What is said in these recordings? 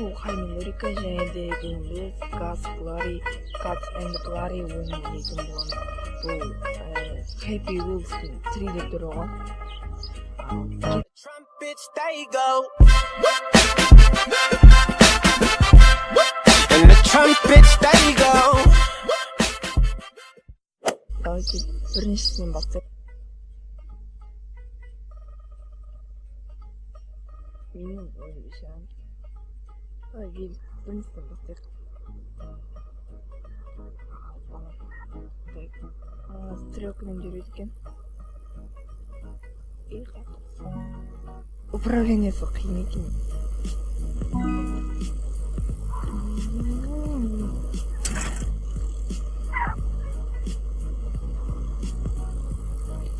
бул Нурика және де Луис Guts and Glory ойынын дейтін болған. Бұл Happy Wheels-тің 3D түрі ғой. Trumpets, they go. And the trumpets, they go. Давайте біріншісінен бастайық. Менің ойымша біріншісінен бастайық. Стрелкамен жүреді екен. Управлениесі қиын екен.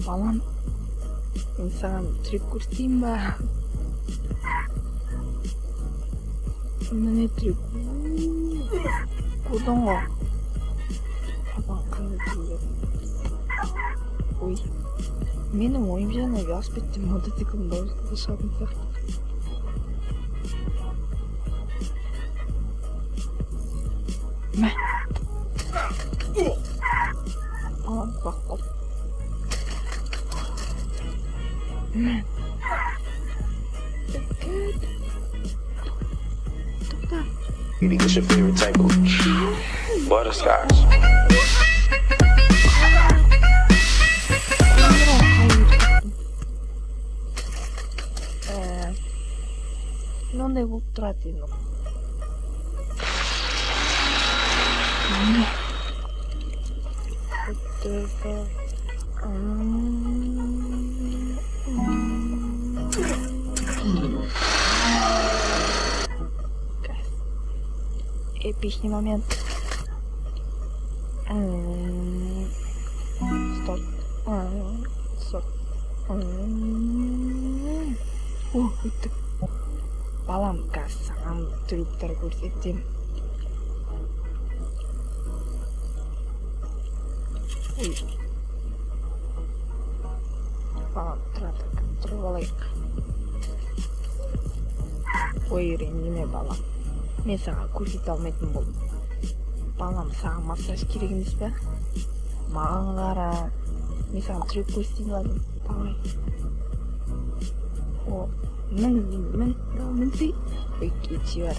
Балам, мен саған трюк көрсетейін ба? Міне трюк. Көрдің ғой? Апаң қандай трюк. Ой, менің ойымша велосипедтен мотоциклдің дауысы шығатын сияқты. Мә. Балам құлақ қалды. What's your favorite type of butterscotch? Мынандай болып тұрады енді. Эпичный момент. Стоп. Стоп. Өттік. Балам, қазір саған трюктар көрсетем. Ой. Балам, тұрып алайық. Ой, ренжіме балам. Мен саған көрсете алмайтын болдым. Балам, саған массаж керек емес пе? Маған қара. Мен саған трюк көрсетейін ладым. Давай. О, мінсей. Ой, кетші бар.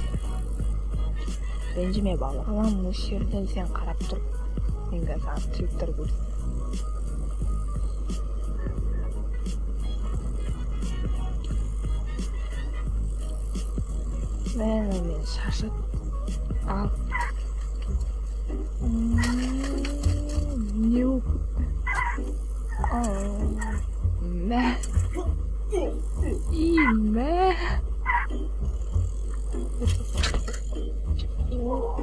Ренжіме балам. Балам, осы жерден сен қарап тұр. Мен саған трюктар көрсетейін. Мен шашып ал. Не болып? Мә. Мә.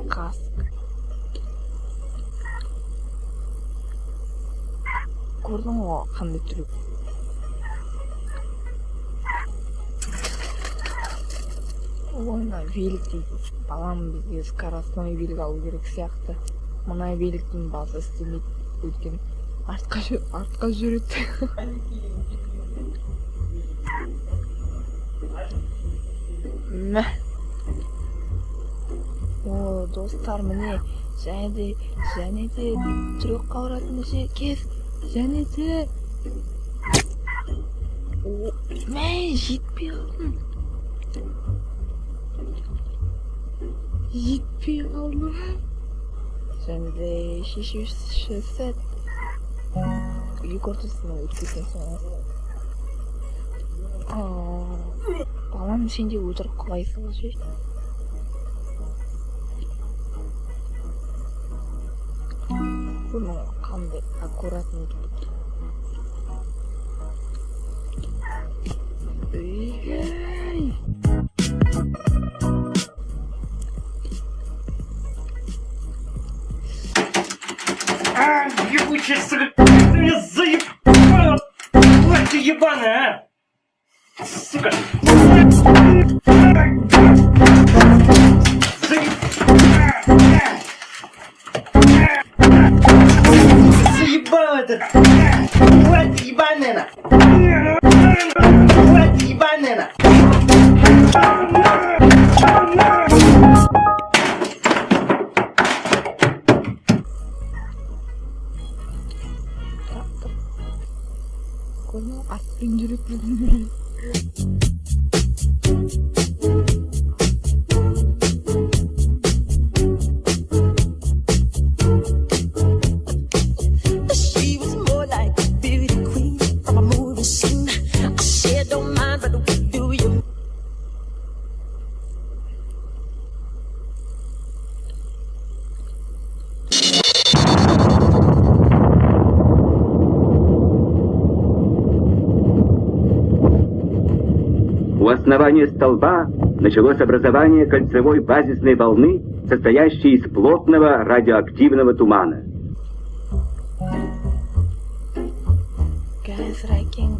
Қасық. Көрдің ғой қандай трюк? Ойна велик дейді. Балам, бізге скоростной велик алу керек сияқты. Мына великтің басы істемейді. Өткен артқа жүреді. Мә. О, достар, міне және де трюкқа ұратын кез. Және де мә, жетпей қалдым. Жетпей қалдым. Және де шешуші сәт. Үйік ортасына өткізген соң. Балам, сен де өтірік құлайсың ше. Бұның қандай аккуратный тұрды. Эй! Ебучая, сука, ты меня заебала! Тварь ты ебаная, а! Сука! Заебала это! Тварь ты ебаная! Тварь ты ебаная! She was more like a beauty queen from a movie scene. I said, don't mind, but what do you? У основания столба началось образование кольцевой базисной волны, состоящей из плотного радиоактивного тумана. Guys, ranking.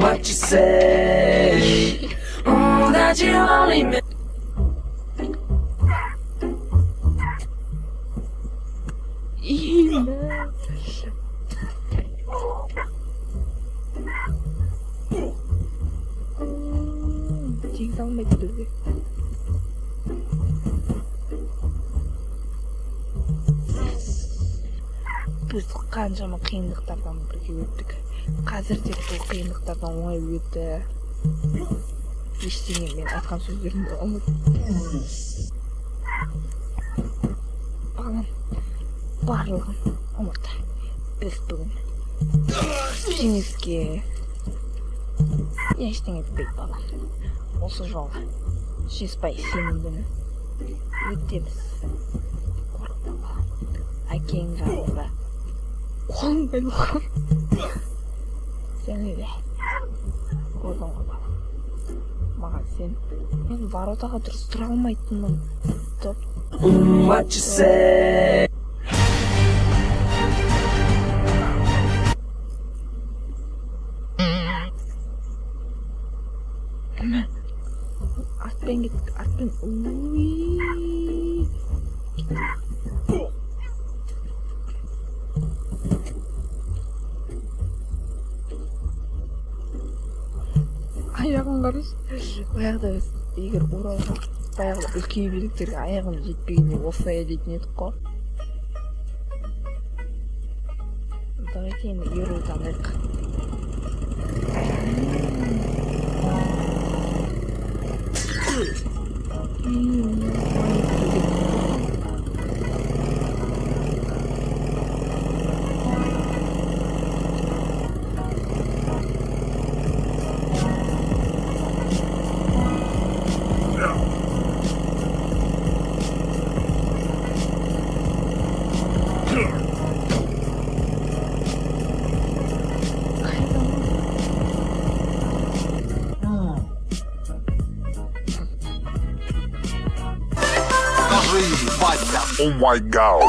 What you say? Oh, that you only meant. Жигсаң ба бізге? Біз қаншама қиындықтардан бірге өттік. Қазір де бұл қиындықтардан оңай өтті. Ештеңе мен айтқан сөздерімді барлығын ұмытты. Біз бүгін жеңіске ештеңе етпейді балам. Осы жолы жеспай сенімдімін. Өтеміз. Қорықпа балам. Әкең жанында қолың байлаған. Сен де көрдің ғой балам. Маған сен. Мен воротаға дұрыс тұра алмайтынмын. What you say? Атпен кет, атпен. Аяғын қараш. Баяғыда біз егер Оралға баяғыда үлкен биліктерге аяғымыз жетпегенде осылай дейтін едік қой. Давайте енді еруді таңдайық. Oh my god.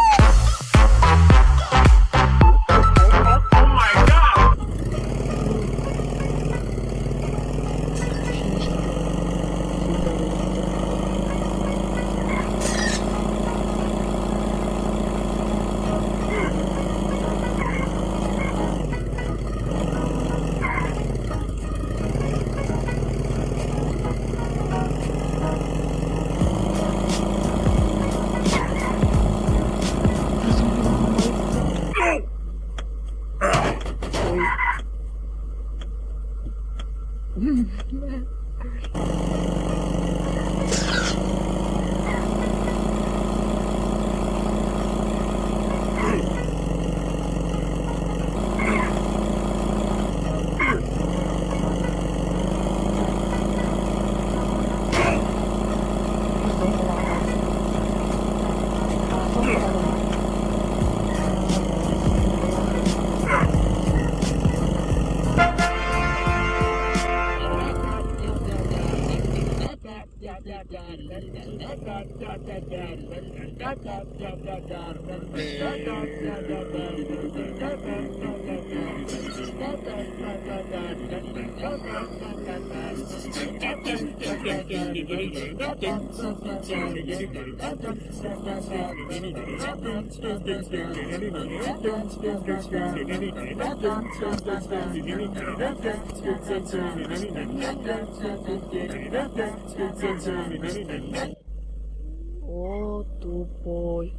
О, тупой.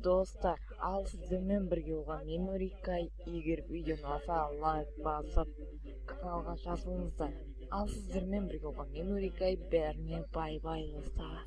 Достар, ал сіздермен бірге болған мен Нурикай. Егер видеоны аса лайк басып, каналға жазылыңыздар. Ал сіздермен бірге болған мен Нурикай. Бәріне бай-бай достар.